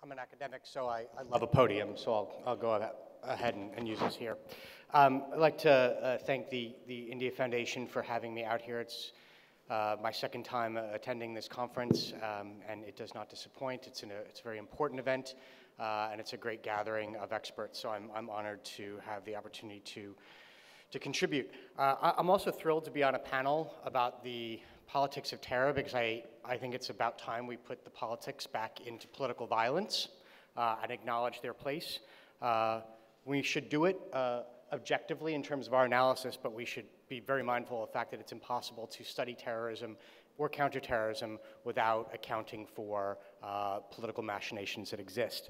I'm an academic, so I love a podium, so I'll go ahead and use this here. I'd like to thank the India Foundation for having me out here. It's my second time attending this conference, and it does not disappoint. It's a very important event, and it's a great gathering of experts, so I'm honored to have the opportunity to contribute. I'm also thrilled to be on a panel about the politics of terror, because I think it's about time we put the politics back into political violence and acknowledge their place. We should do it objectively in terms of our analysis, but we should be very mindful of the fact that it's impossible to study terrorism or counterterrorism without accounting for political machinations that exist.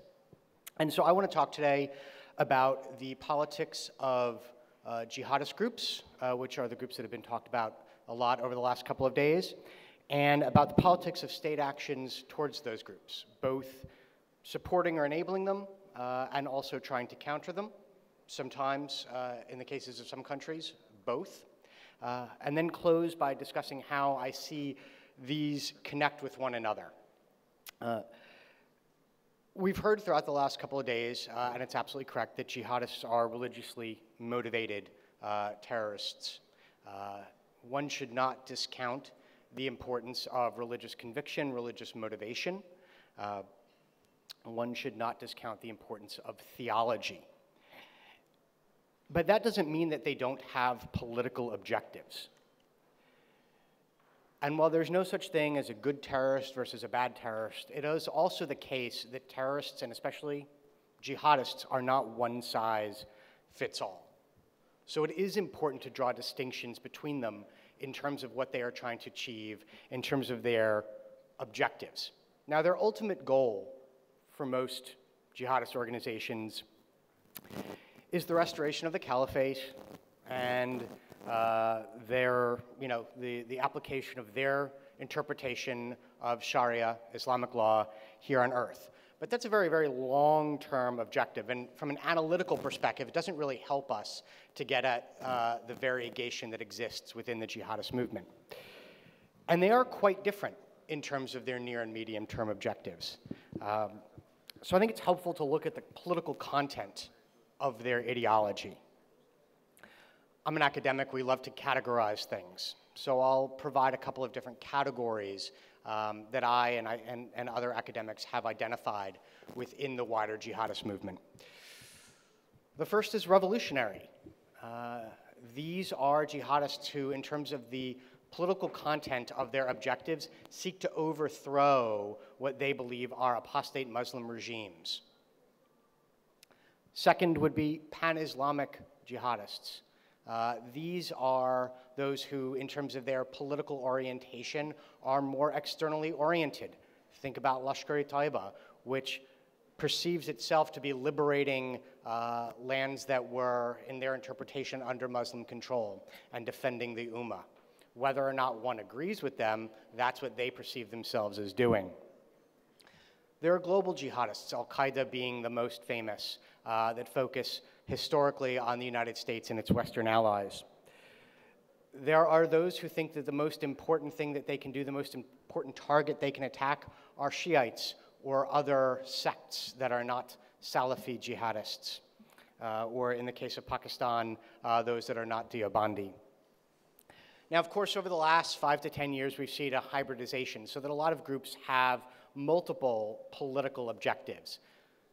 And so I want to talk today about the politics of jihadist groups, which are the groups that have been talked about a lot over the last couple of days, and about the politics of state actions towards those groups, both supporting or enabling them, and also trying to counter them, sometimes, in the cases of some countries, both. And then close by discussing how I see these connect with one another. We've heard throughout the last couple of days, and it's absolutely correct, that jihadists are religiously motivated terrorists. One should not discount the importance of religious conviction, religious motivation. One should not discount the importance of theology. But that doesn't mean that they don't have political objectives. And while there's no such thing as a good terrorist versus a bad terrorist, it is also the case that terrorists, and especially jihadists, are not one size fits all. So it is important to draw distinctions between them in terms of what they are trying to achieve, in terms of their objectives. Now, their ultimate goal for most jihadist organizations is the restoration of the caliphate and the application of their interpretation of Sharia, Islamic law, here on earth. But that's a very, very long-term objective, and from an analytical perspective, it doesn't really help us to get at the variegation that exists within the jihadist movement. And they are quite different in terms of their near and medium-term objectives. So I think it's helpful to look at the political content of their ideology. I'm an academic. We love to categorize things. So I'll provide a couple of different categories that I and other academics have identified within the wider jihadist movement. The first is revolutionary. These are jihadists who, in terms of the political content of their objectives, seek to overthrow what they believe are apostate Muslim regimes. Second would be pan-Islamic jihadists. These are those who, in terms of their political orientation, are more externally oriented. Think about Lashkar-e-Taiba, which perceives itself to be liberating lands that were, in their interpretation, under Muslim control and defending the Ummah. Whether or not one agrees with them, that's what they perceive themselves as doing. There are global jihadists, Al-Qaeda being the most famous, that focus historically on the United States and its Western allies. There are those who think that the most important thing that they can do, the most important target they can attack, are Shiites or other sects that are not Salafi jihadists, or in the case of Pakistan, those that are not Deobandi. Now, of course, over the last 5 to 10 years, we've seen a hybridization, so that a lot of groups have multiple political objectives.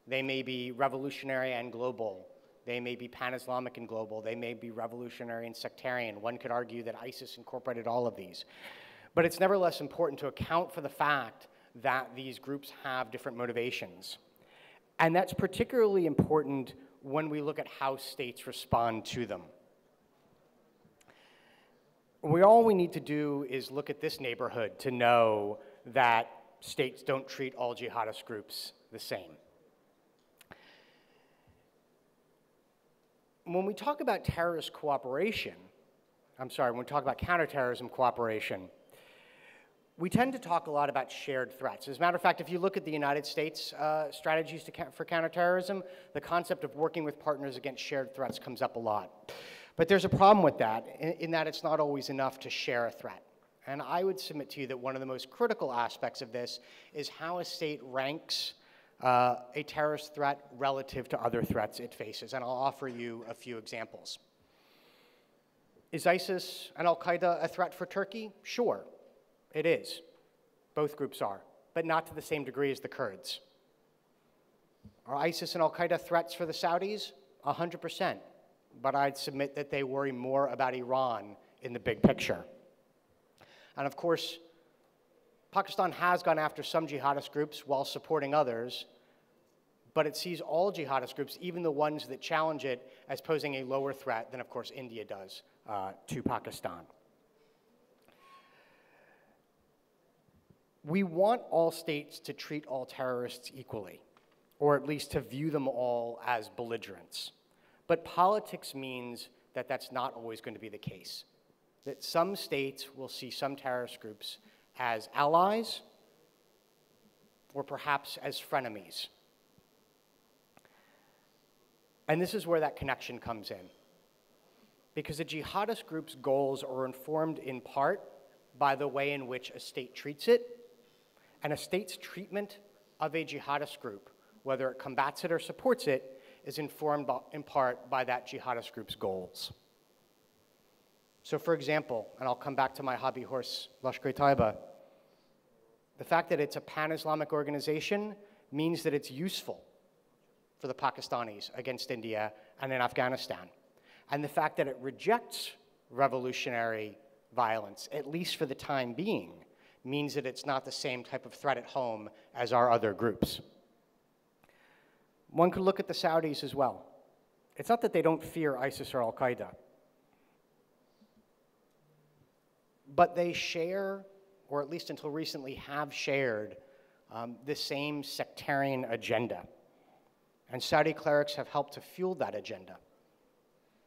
They may be revolutionary and global. They may be pan-Islamic and global. They may be revolutionary and sectarian. One could argue that ISIS incorporated all of these. But it's nevertheless important to account for the fact that these groups have different motivations. And that's particularly important when we look at how states respond to them. All we need to do is look at this neighborhood to know that states don't treat all jihadist groups the same. When we talk about terrorist cooperation, when we talk about counterterrorism cooperation, we tend to talk a lot about shared threats. As a matter of fact, if you look at the United States strategies for counterterrorism, the concept of working with partners against shared threats comes up a lot. But there's a problem with that, in that it's not always enough to share a threat. And I would submit to you that one of the most critical aspects of this is how a state ranks a terrorist threat relative to other threats it faces, and I'll offer you a few examples. Is ISIS and al-Qaeda a threat for Turkey? Sure, it is. Both groups are, but not to the same degree as the Kurds. Are ISIS and al-Qaeda threats for the Saudis? 100%, but I'd submit that they worry more about Iran in the big picture. And of course, Pakistan has gone after some jihadist groups while supporting others, but it sees all jihadist groups, even the ones that challenge it, as posing a lower threat than, of course, India does to Pakistan. We want all states to treat all terrorists equally, or at least to view them all as belligerents. But politics means that that's not always going to be the case, that some states will see some terrorist groups as allies or perhaps as frenemies. And this is where that connection comes in, because a jihadist group's goals are informed in part by the way in which a state treats it, and a state's treatment of a jihadist group, whether it combats it or supports it, is informed in part by that jihadist group's goals. So for example, and I'll come back to my hobby horse, Lashkar-e-Taiba, the fact that it's a pan-Islamic organization means that it's useful for the Pakistanis against India and in Afghanistan. And the fact that it rejects revolutionary violence, at least for the time being, means that it's not the same type of threat at home as our other groups. One could look at the Saudis as well. It's not that they don't fear ISIS or al-Qaeda, but they share, or at least until recently have shared, the same sectarian agenda. And Saudi clerics have helped to fuel that agenda.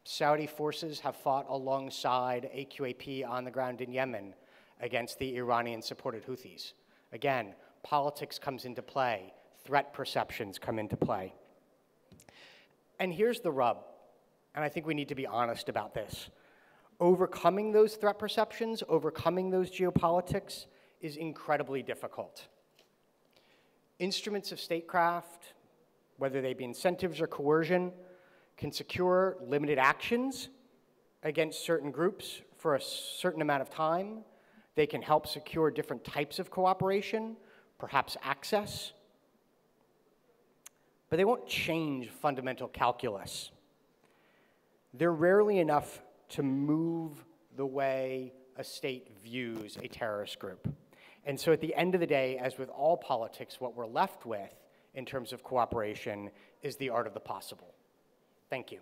Saudi forces have fought alongside AQAP on the ground in Yemen against the Iranian-supported Houthis. Again, politics comes into play, threat perceptions come into play. And here's the rub, and I think we need to be honest about this. Overcoming those threat perceptions, overcoming those geopolitics is incredibly difficult. Instruments of statecraft, whether they be incentives or coercion, can secure limited actions against certain groups for a certain amount of time. They can help secure different types of cooperation, perhaps access, but they won't change fundamental calculus. They're rarely enough to move the way a state views a terrorist group. And so at the end of the day, as with all politics, what we're left with in terms of cooperation is the art of the possible. Thank you.